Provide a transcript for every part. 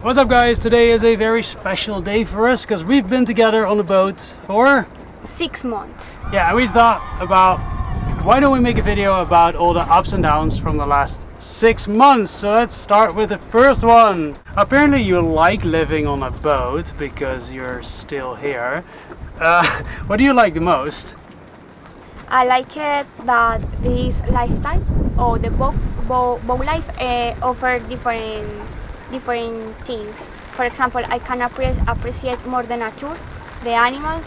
What's up guys, today is a very special day for us because we've been together on the boat for 6 months. Yeah, we thought about why don't we make a video about all the ups and downs from the last 6 months. So let's start with the first one. Apparently you like living on a boat because you're still here. What do you like the most? I like it that this lifestyle or the boat life offer different things. For example, I can appreciate more the nature, the animals.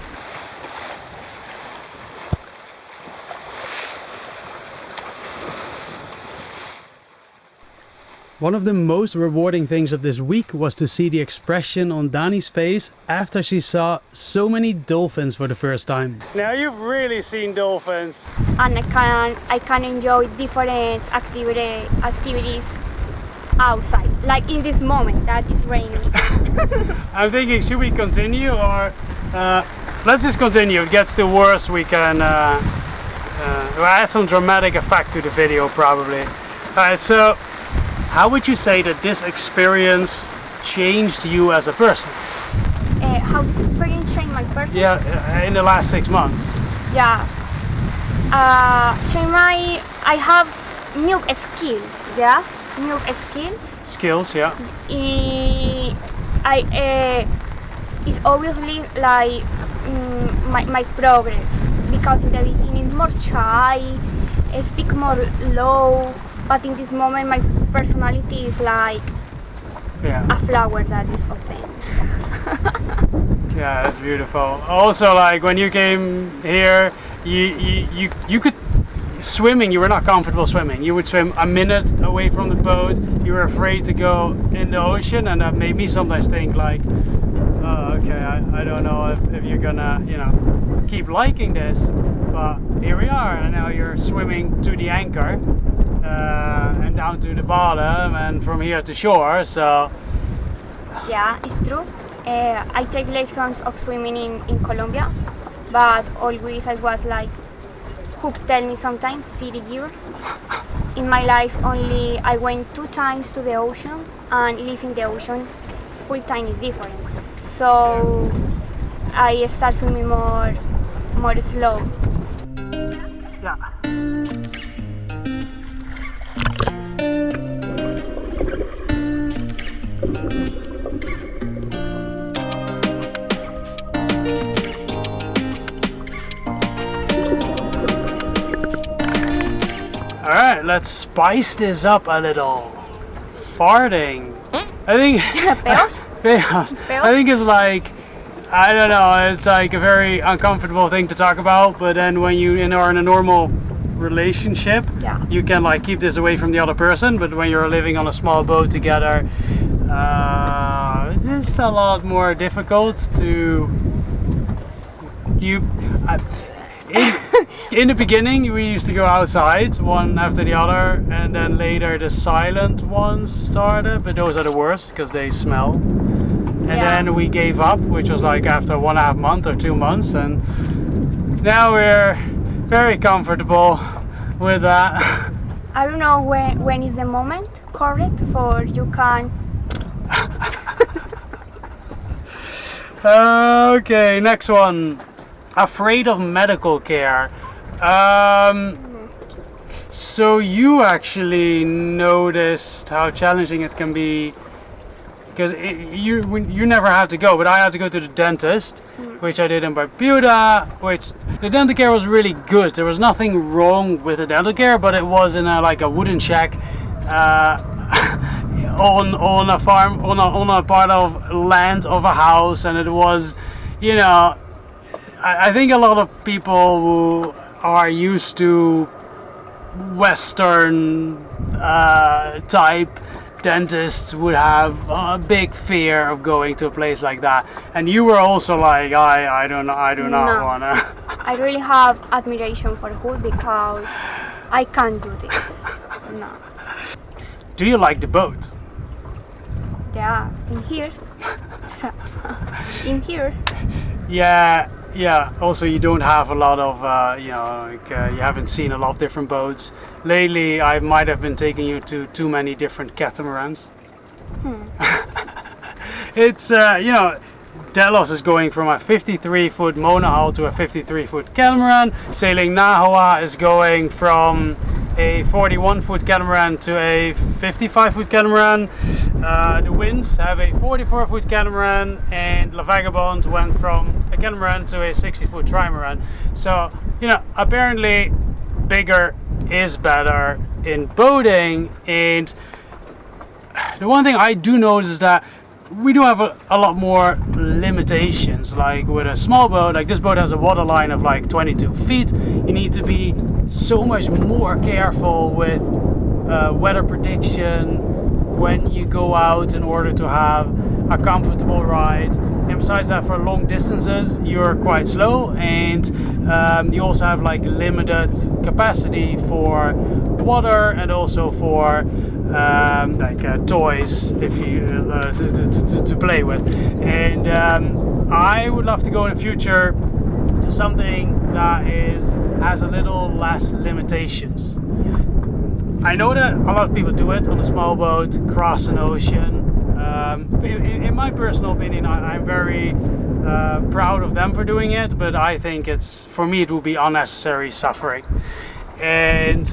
One of the most rewarding things of this week was to see the expression on Dani's face after she saw so many dolphins for the first time. Now you've really seen dolphins. And I can enjoy different activities outside, like in this moment that is raining. I'm thinking, should we continue or let's just continue. If it gets to worse, we can add some dramatic effect to the video probably. Alright, so how would you say that this experience changed you as a person? How this experience changed my person? Yeah, in the last 6 months. Yeah. I have new skills. Yeah, new skills. Skills, yeah. It's obviously like my progress, because in the beginning more shy, I speak more low, but in this moment my personality is like a flower that is open. Yeah, that's beautiful. Also, like when you came here, you could swimming. You were not comfortable swimming. You would swim a minute away from the boat. You were afraid to go in the ocean, and that made me sometimes think like, oh, okay, I don't know if you're gonna, keep liking this. But here we are, and now you're swimming to the anchor and down to the bottom, and from here to shore. So yeah, it's true. I take lessons of swimming in Colombia, but always I was like, who tell me sometimes, see the gear. In my life only I went 2 times to the ocean, and living the ocean full time is different. So I start swimming more slow. yeah. Alright, let's spice this up a little. Farting. I think I think it's like, I don't know, it's like a very uncomfortable thing to talk about, but then when you are in a normal relationship, you can like keep this away from the other person, but when you're living on a small boat together, it's just a lot more difficult to in the beginning we used to go outside one after the other, and then later the silent ones started, but those are the worst because they smell. And then we gave up, which was like after 1.5 months or 2 months, and now we're very comfortable with that. I don't know when is the moment correct for you can. Okay, next one. Afraid of medical care. So you actually noticed how challenging it can be, because you never had to go, but I had to go to the dentist, which I did in Barbuda, which the dental care was really good. There was nothing wrong with the dental care, but it was in like a wooden shack on a farm, on a part of land of a house, and it was, I think a lot of people who are used to Western type dentists would have a big fear of going to a place like that, and you were also like, I do not wanna. I really have admiration for her because I can't do this. No. Do you like the boat? Yeah, in here. In here. Yeah. Also, you don't have a lot of, you haven't seen a lot of different boats. Lately, I might have been taking you to too many different catamarans. it's Delos is going from a 53-foot monohull to a 53-foot catamaran. Sailing Nahoa is going from a 41-foot catamaran to a 55-foot catamaran. The Winds have a 44-foot catamaran, and La Vagabond went from a catamaran to a 60-foot trimaran. So, apparently bigger is better in boating. And the one thing I do notice is that we do have a lot more limitations. Like with a small boat, like this boat has a water line of like 22 feet. You need to be so much more careful with weather prediction when you go out in order to have a comfortable ride. And besides that, for long distances you're quite slow, and you also have like limited capacity for water and also for toys if you to play with. And I would love to go in the future to something that has a little less limitations. I know that a lot of people do it on a small boat, cross an ocean. In my personal opinion, I'm very proud of them for doing it, but I think for me it will be unnecessary suffering. And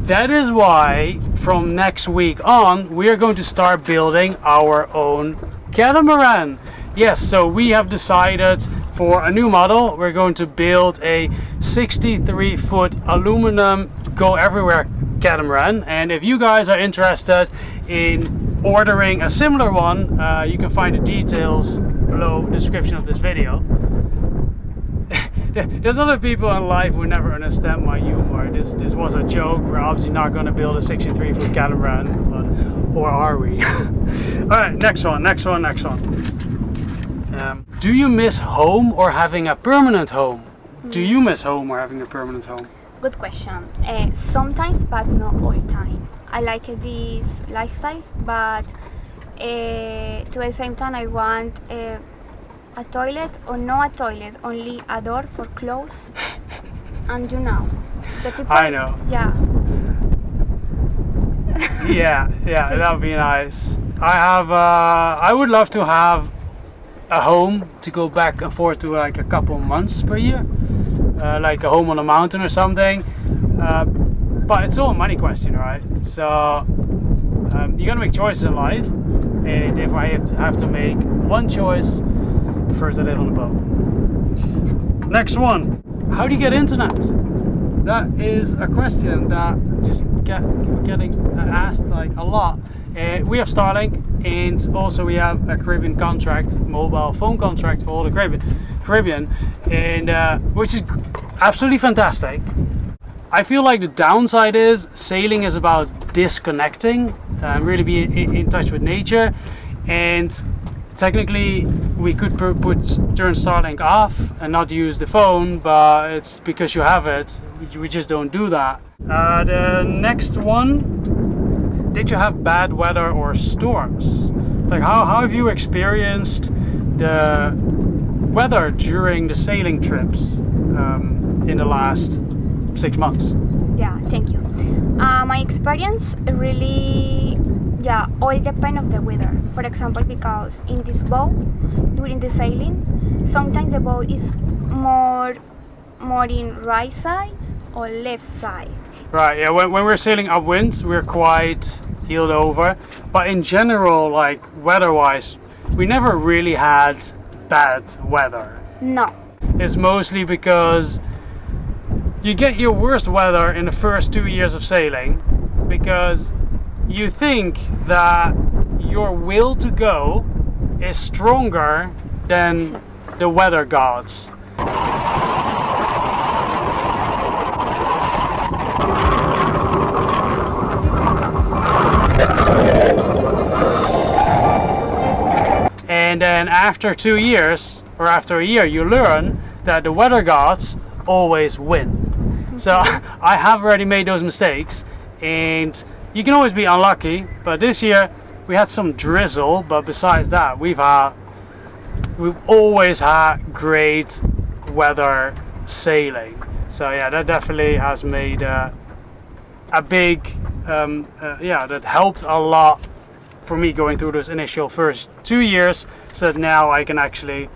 that is why from next week on we are going to start building our own catamaran. Yes, so we have decided for a new model we're going to build a 63-foot aluminum go everywhere catamaran. And if you guys are interested in ordering a similar one, you can find the details below the description of this video. There's other people in life who never understand my humor. This was a joke. We're obviously not going to build a 63-foot catamaran, but, or are we? Alright, next one. Do you miss home or having a permanent home? Do you miss home or having a permanent home? Good question. Sometimes, but not all the time. I like this lifestyle, but to the same time I want a toilet, or not a toilet, only a door for clothes. And the people, I know. Yeah. yeah, that would be nice. I would love to have a home to go back and forth to like a couple of months per year, like a home on a mountain or something. But it's all a money question, right? So you gotta make choices in life, and if I have to make one choice, prefer to live on a boat. Next one. How do you get internet? That is a question that just getting asked like a lot. We have Starlink, and also we have a Caribbean contract, mobile phone contract for all the Caribbean, and which is absolutely fantastic. I feel like the downside is sailing is about disconnecting and really be in touch with nature. And technically we could turn Starlink off and not use the phone, but it's because you have it, we just don't do that. The next one, did you have bad weather or storms? Like how have you experienced the weather during the sailing trips in the last 6 months? Yeah, thank you. My experience really, all depend of the weather. For example, because in this boat, during the sailing, sometimes the boat is more in right side or left side. Right, yeah, when we're sailing upwind, we're quite heeled over. But in general, like weather-wise, we never really had bad weather. No. It's mostly because you get your worst weather in the first 2 years of sailing, because you think that your will to go is stronger than the weather gods. And then after 2 years, or after a year, you learn that the weather gods always win. So I have already made those mistakes, and you can always be unlucky, but this year we had some drizzle, but besides that we've always had great weather sailing. So yeah, that definitely has made a big that helped a lot for me going through those initial first 2 years, so that now I can actually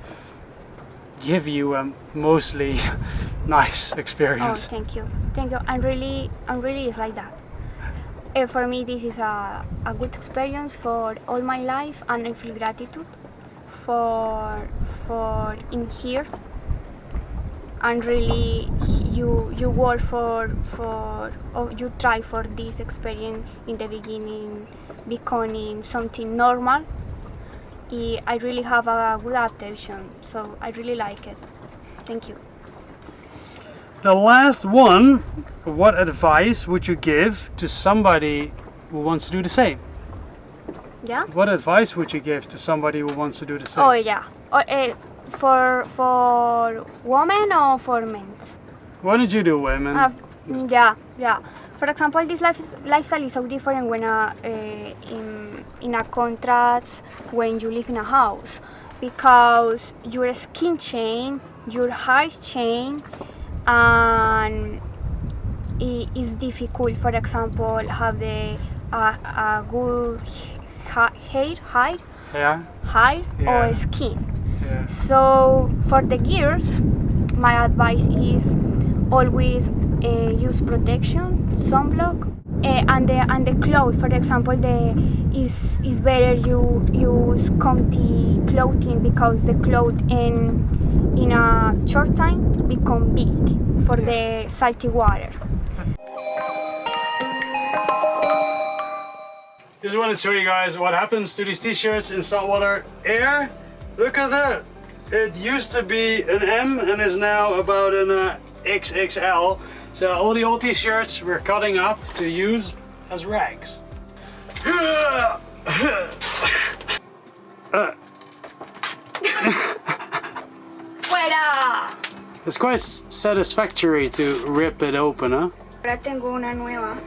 give you a mostly nice experience. Oh, thank you. I'm really it's like that. For me, this is a good experience for all my life, and I feel gratitude for in here. And really, you work for or you try for this experience in the beginning, becoming something normal. I really have a good adaptation, so I really like it. Thank you. The last one, what advice would you give to somebody who wants to do the same? Yeah. What advice would you give to somebody who wants to do the same? Oh yeah. For women or for men? What did you do, women? Yeah. For example, this lifestyle is so different when in a contract when you live in a house, because your skin change, your hair change, and it is difficult. For example, have a good hair or skin. Yeah. So for the gears, my advice is always use protection, sunblock, and the clothes. For example, is better you use comfy clothing, because the clothes in a short time become big for the salty water. Just want to show you guys what happens to these t-shirts in saltwater air. Look at that. It used to be an M and is now about an XXL. So all the old t-shirts we're cutting up to use as rags. Fuera! It's quite satisfactory to rip it open, huh? Ahora tengo una nueva.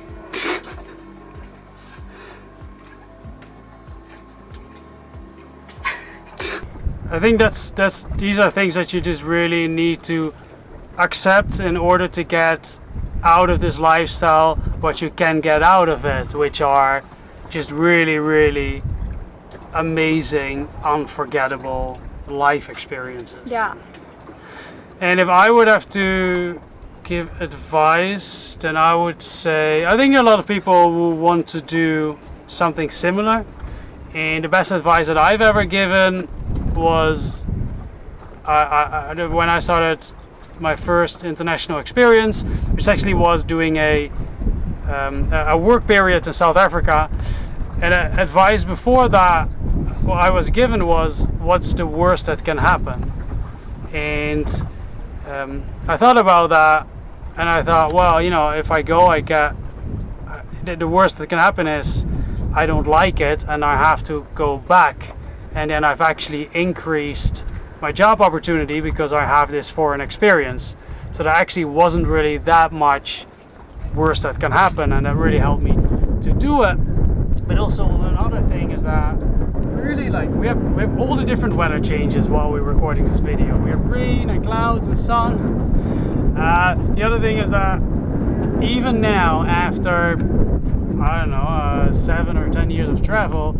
I think these are things that you just really need to accept in order to get out of this lifestyle what you can get out of it, which are just really amazing, unforgettable life experiences. Yeah. And if I would have to give advice, then I would say I think a lot of people will want to do something similar, and the best advice that I've ever given was when I started my first international experience, which actually was doing a work period in South Africa. And advice before that, what I was given was, what's the worst that can happen? And I thought about that, and I thought, well, you know, if I go, I get the worst that can happen is I don't like it and I have to go back. And then I've actually increased my job opportunity because I have this foreign experience. So there actually wasn't really that much worse that can happen, and that really helped me to do it. But also another thing is that really, like, we have all the different weather changes while we're recording this video. We have rain and clouds and sun. The other thing is that even now, after I don't know 7 or 10 years of travel,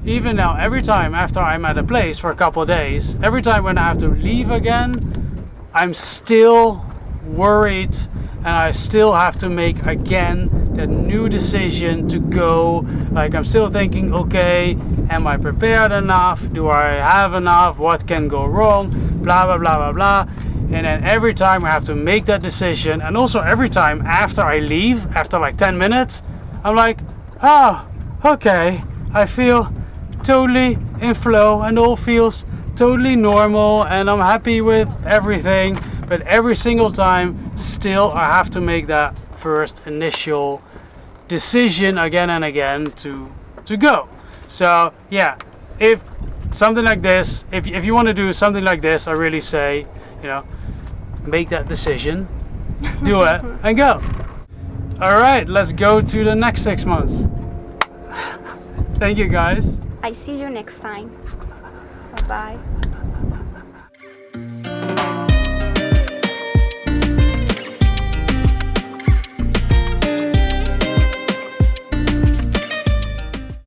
even now, every time after I'm at a place for a couple of days, every time when I have to leave again, I'm still worried, and I still have to make again that new decision to go. Like, I'm still thinking, okay, am I prepared enough? Do I have enough? What can go wrong? Blah blah blah blah blah. And then every time I have to make that decision, and also every time after I leave, after like 10 minutes, I'm like, oh, okay, I feel totally in flow and all feels totally normal and I'm happy with everything. But every single time still I have to make that first initial decision again and again to go. So yeah, if something like this, if you want to do something like this, I really say, you know, make that decision, do it and go. Alright, let's go to the next 6 months. Thank you guys. I see you next time. Bye bye.